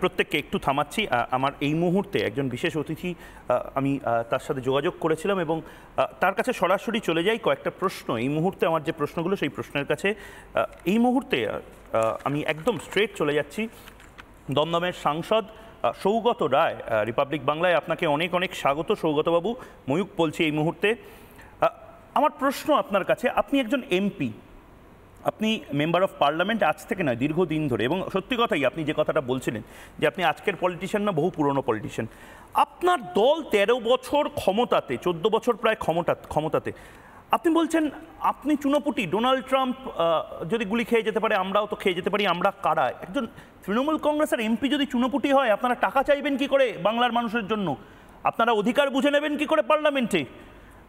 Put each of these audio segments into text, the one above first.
প্রত্যেককে একটু থামাচ্ছি। আমার এই মুহূর্তে একজন বিশেষ অতিথি, আমি তার সাথে যোগাযোগ করেছিলাম এবং তার কাছে সরাসরি চলে যাই। কয়েকটা প্রশ্ন এই মুহূর্তে, আমার যে প্রশ্নগুলো সেই প্রশ্নের কাছে এই মুহূর্তে আমি একদম স্ট্রেট চলে যাচ্ছি। দমদমের সাংসদ সৌগত রায়, রিপাবলিক বাংলায় আপনাকে অনেক অনেক স্বাগত সৌগতবাবু। ময়ূক বলছি এই মুহূর্তে। আমার প্রশ্ন আপনার কাছে, আপনি একজন এমপি, আপনি মেম্বার অফ পার্লামেন্ট আজ থেকে নয়, দীর্ঘদিন ধরে, এবং সত্যি কথাই আপনি যে কথাটা বলছিলেন যে আপনি আজকের পলিটিশিয়ান না, বহু পুরনো পলিটিশিয়ান। আপনার দল 13 বছর ক্ষমতাতে, 14 বছর প্রায় ক্ষমতাতে, আপনি বলছেন আপনি চুনোপুটি। ডোনাল্ড ট্রাম্প যদি গুলি খেয়ে যেতে পারে, আমরাও তো খেয়ে যেতে পারি। আমরা কারা? একজন তৃণমূল কংগ্রেসের এমপি যদি চুনোপুটি হয়, আপনারা টাকা চাইবেন কি করে বাংলার মানুষের জন্য? আপনারা অধিকার বুঝে নেবেন কি করে পার্লামেন্টে?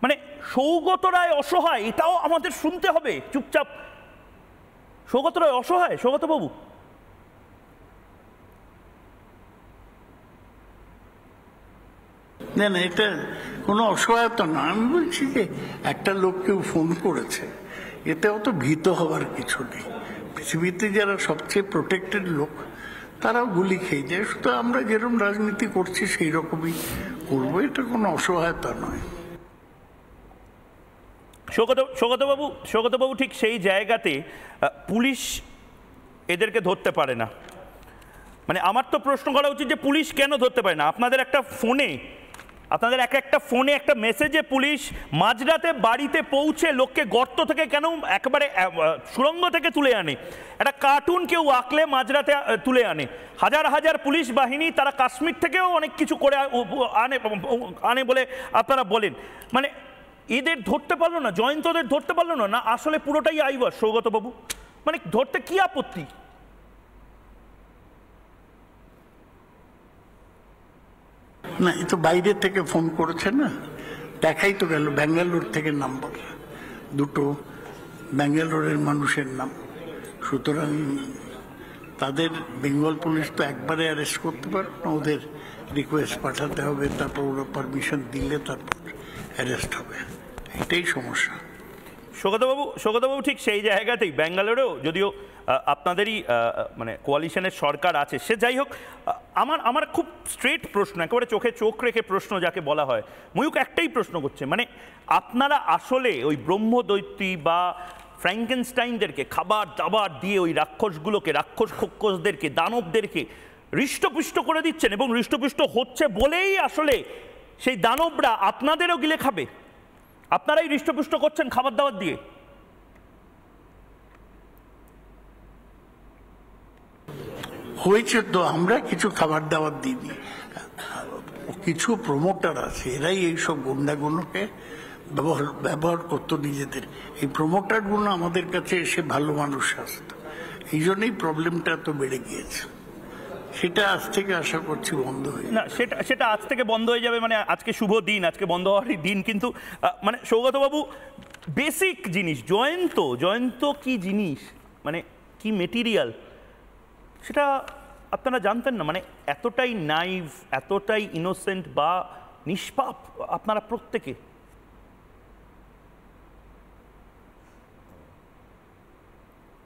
মানে সৌগত রায় অসহায়, এটাও আমাদের শুনতে হবে চুপচাপ? সৌগত রায় অসহায়, সৌগতবাবু? না না, এটা কোনো অসহায়তা না। আমি বলছি যে একটা লোক কেউ ফোন করেছে, এতেও তো ভীত হওয়ার কিছু নেই। পৃথিবীতে যারা সবচেয়ে প্রোটেক্টেড লোক তারাও গুলি খেয়ে যায়। শুধু আমরা যেরকম রাজনীতি করছি সেই রকমই করবো, এটা কোনো অসহায়তা নয়। সৌগতবাবু ঠিক সেই জায়গাতে পুলিশ এদেরকে ধরতে পারে না। মানে আমার তো প্রশ্ন করা উচিত যে পুলিশ কেন ধরতে পারে না? আপনাদের একটা ফোনে, আপনাদের একটা ফোনে একটা মেসেজে পুলিশ মাঝরাতে বাড়িতে পৌঁছে লোককে গর্ত থেকে কেন একেবারে সুড়ঙ্গ থেকে তুলে আনে? একটা কার্টুন কেউ আঁকলে মাঝরাতে তুলে আনে। হাজার হাজার পুলিশ বাহিনী, তারা কাশ্মীর থেকেও অনেক কিছু করে আনে বলে আপনারা বলেন। মানে এদের ধরতে পারলো না, জয়ন্তদের ধরতে পারলো না? না আসলে পুরোটাই আইওয়াস সৌগতবাবু? মানে ধরতে কি আপত্তি? না, এ তো বাইরে থেকে ফোন করেছে না, দেখাই তো গেল ব্যাঙ্গালোর থেকে নাম্বার, দুটো ব্যাঙ্গালোরের মানুষের নাম। সুতরাং তাদের বেঙ্গল পুলিশ তো একবারে অ্যারেস্ট করতে পারে না, ওদের রিকোয়েস্ট পাঠাতে হবে, তারপর ওরা পারমিশন দিলে তারপর অ্যারেস্ট হবে। এটাই সমস্যা। সৌগতবাবু ঠিক সেই জায়গাতেই ব্যাঙ্গালোরেও যদিও আপনাদেরই মানে কোয়ালিশনের সরকার আছে, সে যাই হোক, আমার খুব স্ট্রেট প্রশ্ন, একেবারে চোখে চোখ রেখে প্রশ্ন যাকে বলা হয়, ময়ূক একটাই প্রশ্ন করছে, মানে আপনারা আসলে ওই ব্রহ্মদৈত্যী বা ফ্র্যাঙ্কেনস্টাইনদেরকে খাবার দাবার দিয়ে ওই রাক্ষসগুলোকে, রাক্ষসদেরকে, দানবদেরকে হৃষ্টপুষ্ট করে দিচ্ছেন, এবং হৃষ্টপুষ্ট হচ্ছে বলেই আসলে সেই দানবরা আপনাদেরও গিলে খাবে? আপনারাই হৃষ্টপুষ্ট করছেন খাবার দাবার দিয়ে? হয়েছে তো, আমরা কিছু খাবার দাবার দিইনি, কিছু প্রমোটার আছে, এরাই এইসব গুন্ডাগুলোকে ব্যবহার করতো নিজেদের। এই প্রমোটারগুলো আমাদের কাছে এসে ভালো মানুষ আসতো, এই জন্যই প্রবলেমটা তো বেড়ে গিয়েছে। সেটা আজ থেকে আশা করছি বন্ধ হয়ে না, সেটা আজ থেকে বন্ধ হয়ে যাবে। মানে আজকে শুভ দিন, আজকে বন্ধ হওয়ারই দিন। কিন্তু মানে সৌগতবাবু, বেসিক জিনিস জয়ন্ত কি জিনিস, মানে কি মেটেরিয়াল, সেটা আপনারা জানতেন না? মানে এতটাই নাইভ, এতটাই ইনোসেন্ট বা নিষ্পাপ আপনারা প্রত্যেকে?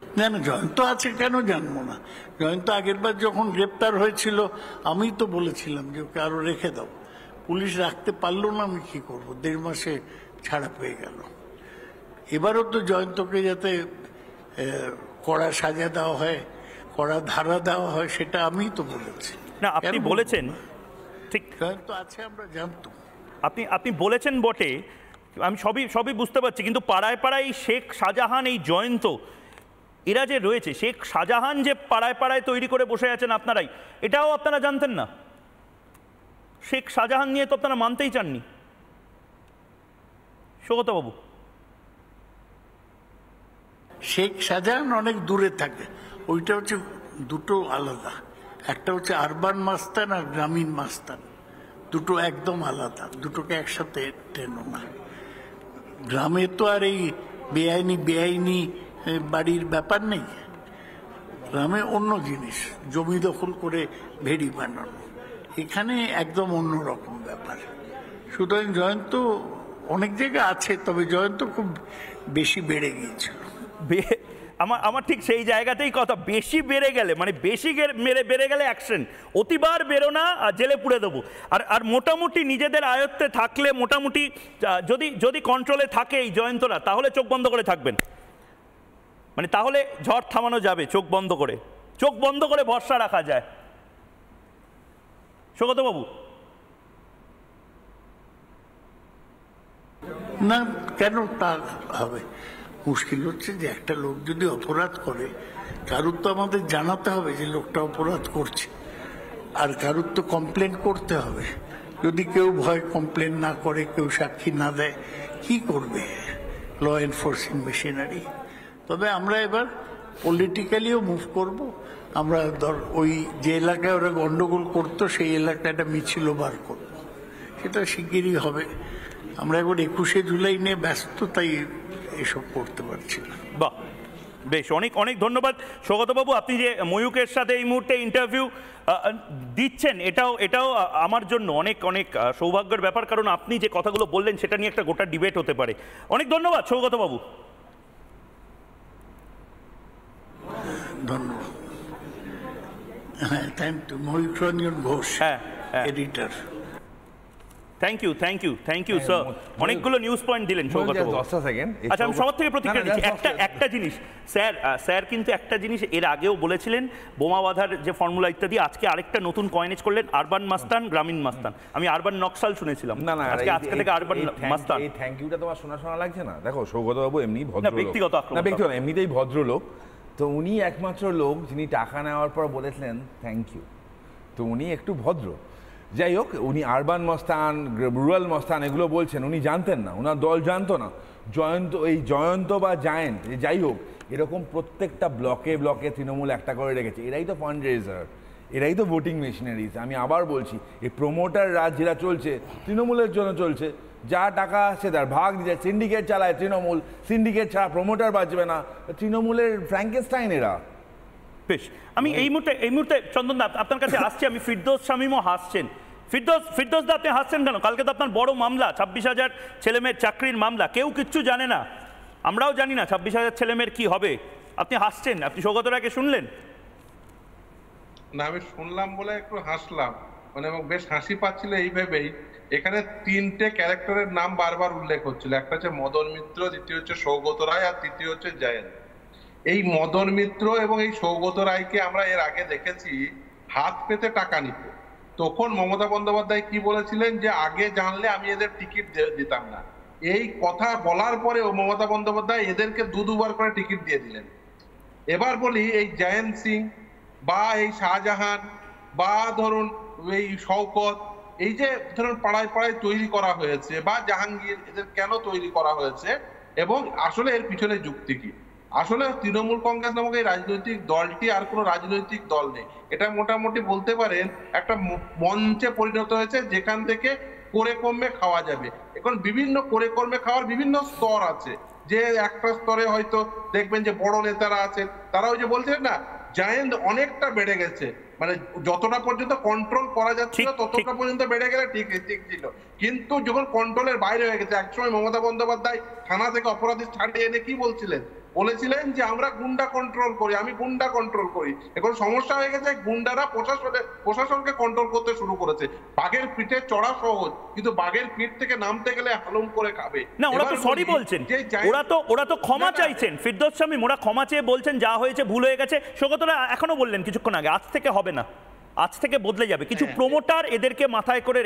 না না, জয়ন্ত আছে কেন জানবো না? জয়ন্ত আগেরবার যখন গ্রেপ্তার হয়েছিল আমি তো বলেছিলাম যে ওকে আরো রেখে দাও, পুলিশ রাখতে পারলো না, আমি কি করবো, 1.5 মাসে ছাড়া পেয়ে গেল। এবারও তো জয়ন্তকে যাতে কড়া সাজা দেওয়া হয়, কড়া ধারা দেওয়া হয়, সেটা আমি তো বলেছি। না, আপনি বলেছেন ঠিক, জয়ন্ত আছে আমরা জানতাম। আপনি বলেছেন বটে, আমি সবই বুঝতে পারছি, কিন্তু পাড়ায় পাড়ায় শেখ শাহজাহান, এই জয়ন্ত, এরা যে রয়েছে, শেখ শাহজাহান যে পাড়ায় পাড়ায় তৈরি করে বসে আছেন আপনারাই, এটাও আপনারা জানতেন না? শেখ শাহজাহান নিয়ে তো আপনারা মানতেই চাননি সৌগতবাবু। শেখ শাহজাহান অনেক দূরে থাকে, ওইটা হচ্ছে দুটো আলাদা। একটা হচ্ছে আরবান মাস্তান আর গ্রামীণ মাস্তান, দুটো একদম আলাদা, দুটোকে একসাথে টেনো না। গ্রামে তো আর এই বেআইনি বাড়ির ব্যাপার নেই, গ্রামে অন্য জিনিস, জমি দখল করে ভেড়ি বানানো, এখানে একদম অন্যরকম ব্যাপার। সুতরাং জয়ন্ত অনেক জায়গায় আছে, তবে জয়ন্ত খুব বেশি বেড়ে গিয়েছিল। আমার ঠিক সেই জায়গাতেই কথা, বেশি বেড়ে গেলে মানে বেশি বেড়ে গেলে অ্যাকশন, অতিবার বেরো না আর জেলে পুড়ে দেবো। আর মোটামুটি নিজেদের আয়ত্তে থাকলে মোটামুটি যদি কন্ট্রোলে থাকে এই জয়ন্তরা, তাহলে চোখ বন্ধ করে থাকবেন, মানে তাহলে ঝড় থামানো যাবে চোখ বন্ধ করে ভরসা রাখা যায়। সৌগত বাবু। না, কেন তা হবে? মুশকিল হচ্ছে যে একটা লোক যদি অপরাধ করে, কারুর তো আমাদের জানাতে হবে যে লোকটা অপরাধ করছে, আর কারুর তো কমপ্লেন করতে হবে। যদি কেউ ভয় কমপ্লেন না করে, কেউ সাক্ষী না দেয়, কি করবে ল এনফোর্সিং মেশিনারি? তবে আমরা এবার পলিটিক্যালিও মুভ করব। আমরা ওই যে এলাকায় ওরা গন্ডগোল করতো সেই এলাকায় একটা মিছিলও বার করবো, সেটা শিগগিরই হবে। আমরা এবার 21শে জুলাই নিয়ে ব্যস্ত, তাই এসব করতে পারছি না। বাহ, বেশ, অনেক ধন্যবাদ সৌগতবাবু। আপনি যে ময়ূকের সাথে এই মুহূর্তে ইন্টারভিউ দিচ্ছেন, এটাও আমার জন্য অনেক সৌভাগ্যের ব্যাপার, কারণ আপনি যে কথাগুলো বললেন সেটা নিয়ে একটা গোটা ডিবেট হতে পারে। অনেক ধন্যবাদ সৌগতবাবু। ধন্যবাদ। হ্যাঁ, thank you. Mayukh Ranjan Ghosh, editor. Thank you sir, অনেকগুলো নিউজ পয়েন্ট দিলেন সৌগতবাবু। আচ্ছা, আমি সবার থেকে প্রতিক্রিয়া দিচ্ছি। একটা জিনিস স্যার কিন্তু একটা জিনিস এর আগেও বলেছিলেন, বোমা বাঁধার যে ফর্মুলা ইত্যাদি। আজকে আরেকটা নতুন কয়েনেজ করলেন, আরবান মাস্তান, গ্রামীণ মাস্তান। আমি আরবান নকশাল শুনেছিলাম, আজকে থেকে আরবান মাস্তান। এই থ্যাংক ইউটা তোমার শোনা লাগছে না? দেখো সৌগতবাবু এমনি ভদ্রলোক, ব্যক্তিগত এমনিতেই ভদ্রলোক। তো উনি একমাত্র লোক যিনি টাকা নেওয়ার পর বলেছিলেন থ্যাংক ইউ, তো উনি একটু ভদ্র। যাই হোক, উনি আরবান মস্তান, রুরাল মস্তান এগুলো বলছেন, উনি জানতেন না, ওনার দল জানতো না। জয়ন্ত বা জায়েন্ট, যাই হোক, এরকম প্রত্যেকটা ব্লকে তৃণমূল একটা করে রেখেছে। এরাই তো ফান্ড রেজার, এরাই তো ভোটিং মেশিনারিজ। আমি আবার বলছি, এই প্রমোটার রাজ যেটা চলছে তৃণমূলের জন্য চলছে। যা টাকা আসছে তার ভাগ দিচ্ছে, সিন্ডিকেট চালায় তৃণমূল, সিন্ডিকেট ছাড়া প্রমোটার বাঁচবে না, তৃণমূলের ফ্র্যাঙ্কেস্টাইন এরা। বেশ, আমি এই মুহূর্তে চন্দন দা আপনার কাছে আসছি। আমি ফিরদৌস শামীমও হাসছেন। ফিরদৌস দা, আপনি হাসছেন কেন? কালকে তো আপনার বড় মামলা, 26,000 ছেলেমেয়ের চাকরির মামলা। কেউ কিচ্ছু জানে না, আমরাও জানি না 26,000 ছেলেমেয়ের কি হবে। আপনি হাসছেন, আপনি সৌগতর আগে শুনলেন না? আমি শুনলাম বলে একটু হাসলাম, মানে এবং বেশ হাসি পাচ্ছিল এই ভেবেই। এখানে 3টে ক্যারেক্টারের নাম বারবার উল্লেখ হচ্ছিল। একটা হচ্ছে মদন মিত্র, দ্বিতীয় হচ্ছে সৌগত রায়, আর তৃতীয় হচ্ছে জয়ন্ত। এই মদন মিত্র এবং এই সৌগত রায়কে আমরা এর আগে দেখেছি হাত পেতে টাকা নিতে। তখন মমতা বন্দ্যোপাধ্যায় কি বলেছিলেন, যে আগে জানলে আমি এদের টিকিট দিতাম না। এই কথা বলার পরেও মমতা বন্দ্যোপাধ্যায় এদেরকে দুবার করে টিকিট দিয়ে দিলেন। এবার বলি, এই জয়ন্ত সিং বা এই শাহজাহান বা ধরুন এই শওকত, এই যে ধরুন পাড়ায় তৈরি করা হয়েছে, বা জাহাঙ্গীর, এদের কেন তৈরি করা হয়েছে এবং আসলে এর পিছনে যুক্তি কি? আসলে তৃণমূল কংগ্রেস নামক এই রাজনৈতিক দলটি আর কোনো রাজনৈতিক দল নেই। এটা মোটামুটি বলতে পারেন একটা মঞ্চে পরিণত হয়েছে, যেখান থেকে করে কমে খাওয়া যাবে। এখন বিভিন্ন করে কর্মে খাওয়ার বিভিন্ন স্তর আছে। যে একটা স্তরে হয়তো দেখবেন যে বড় নেতারা আছেন, তারা ওই যে বলছেন না, জায়েন্ট অনেকটা বেড়ে গেছে, মানে যতটা পর্যন্ত কন্ট্রোল করা যাচ্ছিল ততটা পর্যন্ত বেড়ে গেলে ঠিক ছিল। কিন্তু যখন কন্ট্রোলের বাইরে হয়ে গেছে, একসময় মমতা বন্দ্যোপাধ্যায় থানা থেকে অপরাধী ছাড়িয়ে এনে কি বলেছিলেন যে আমরা গুন্ডা কন্ট্রোল করি, আমি গুন্ডা কন্ট্রোল করি। এখন সমস্যা হয়ে গেছে, গুন্ডারা প্রশাসনকে কন্ট্রোল করতে শুরু করেছে। বাঘের পিঠে চড়া সহজ, কিন্তু বাঘের পিঠ থেকে নামতে গেলে হালুম করে খাবে না। ওরা তো সরি বলছেন, ওরা তো ক্ষমা চাইছেন। ফিরদৌস শামীম, ওরা ক্ষমা চেয়ে বলছেন যা হয়েছে ভুল হয়ে গেছে। সৌগতরা এখনো বললেন কিছুক্ষণ আগে, আজ থেকে হবে না, আজ থেকে বদলে যাবে। কিছু প্রমোটার এদেরকে মাথায় করে